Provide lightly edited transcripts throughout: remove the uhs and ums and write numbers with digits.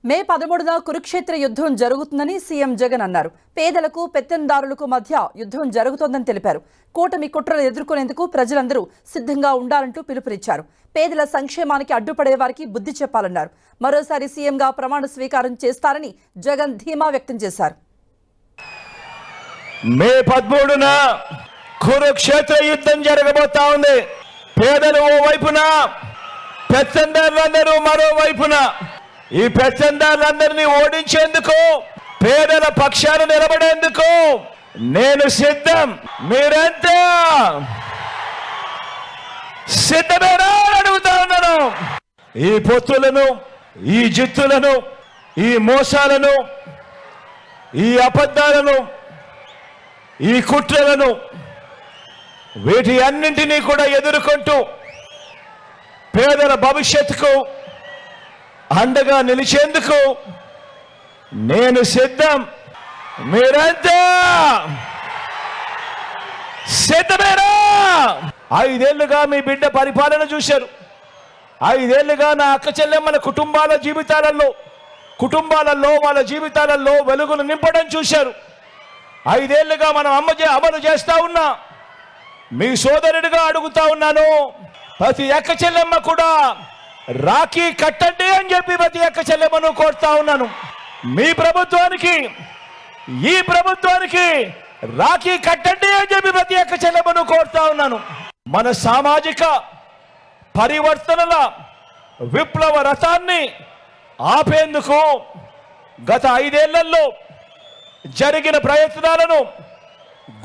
మే 13న కురుక్షేత్ర యుద్ధం జరుగుతుందని సీఎం జగన్ అన్నారు. పేదలకు పెత్తందారులకు మధ్య యుద్ధం జరుగుతోందని తెలిపారు. కూటమి కుట్రలు ఎదుర్కొనేందుకు ప్రజలందరూ సిద్ధంగా ఉండాలంటూ పిలుపునిచ్చారు. పేదల సంక్షేమానికి అడ్డుపడే వారికి బుద్ధి చెప్పాలన్నారు. మరోసారి సీఎంగా ప్రమాణ స్వీకారం చేస్తారని జగన్ ధీమా వ్యక్తం చేశారు. మే 13న కురుక్షేత్ర యుద్ధం జరగబోతా ఉంది. పేదలు ఓ వైపున, పెత్తందారులందరూ మరో వైపున. ఈ పెత్తందారులందరినీ ఓడించేందుకు, పేదల పక్షాన నిలబడేందుకు నేను సిద్ధం. మీరంతా సిద్ధమేనా అడుగుతా ఉన్నాను. ఈ పొత్తులను, ఈ జిత్తులను, ఈ మోసాలను, ఈ అబద్ధాలను, ఈ కుట్రలను, వీటి అన్నింటినీ కూడా ఎదుర్కొంటూ పేదల భవిష్యత్తుకు అండగా నిలిచేందుకు నేను సిద్ధం. మీరంతా సిద్ధమేనా? 5 ఏళ్లుగా మీ బిడ్డ పరిపాలన చూశారు. 5 ఏళ్లుగా నా అక్క చెల్లెమ్మల కుటుంబాలలో వాళ్ళ జీవితాలలో వెలుగులు నింపడం చూశారు. 5 ఏళ్లుగా మనం అమలు చేస్తా ఉన్నా. మీ సోదరుడిగా అడుగుతా ఉన్నాను, ప్రతి అక్క చెల్లెమ్మ కూడా రాఖీ కట్టండి అని చెప్పి ప్రతి అక్క చెల్లెమ్మను కోరుతా ఉన్నాను. మీ ప్రభుత్వానికి, ఈ ప్రభుత్వానికి రాఖీ కట్టండి అని చెప్పి ప్రతి అక్క చెల్లెమ్మను కోరుతా ఉన్నాను. మన సామాజిక పరివర్తనల విప్లవ రథాన్ని ఆపేందుకు గత 5 ఏళ్లలో జరిగిన ప్రయత్నాలను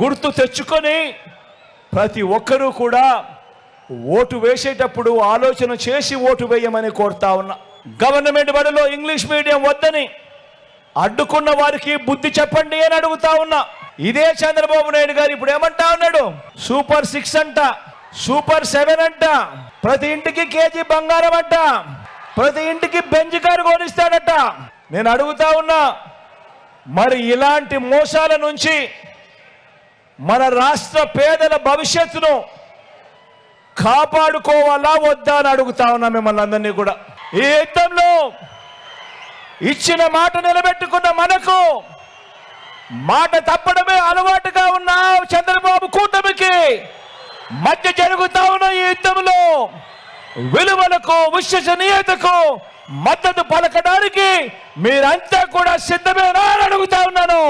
గుర్తు తెచ్చుకొని ప్రతి ఒక్కరూ కూడా ఓటు వేసేటప్పుడు ఆలోచన చేసి ఓటు వేయమని కోరుతా ఉన్నా. గవర్నమెంట్ బడిలో ఇంగ్లీష్ మీడియం వద్దని అడ్డుకున్న వారికి బుద్ధి చెప్పండి అని అడుగుతా ఉన్నా. ఇదే చంద్రబాబు నాయుడు గారు ఇప్పుడు ఏమంటా ఉన్నాడు? సూపర్ 6 అంట, సూపర్ 7 అంట, ప్రతి ఇంటికి కేజీ బంగారం అంట, ప్రతి ఇంటికి బెంజ్ కారు కొనిస్తాడట. నేను అడుగుతా ఉన్నా, మరి ఇలాంటి మోసాల నుంచి మన రాష్ట్ర పేదల భవిష్యత్తును కాపాడుకోవాలా వద్దా అని అడుగుతా ఉన్నా మిమ్మల్ని అందరినీ కూడా. ఈ యుద్ధంలో ఇచ్చిన మాట నిలబెట్టుకున్న మనకు మాట తప్పడమే అలవాటుగా ఉన్న చంద్రబాబు కూటమికి మధ్య జరుగుతా ఉన్న ఈ యుద్ధంలో విలువలకు, విశ్వసనీయతకు మద్దతు పలకడానికి మీరంతా కూడా సిద్ధమేనా అని అడుగుతా ఉన్నాను.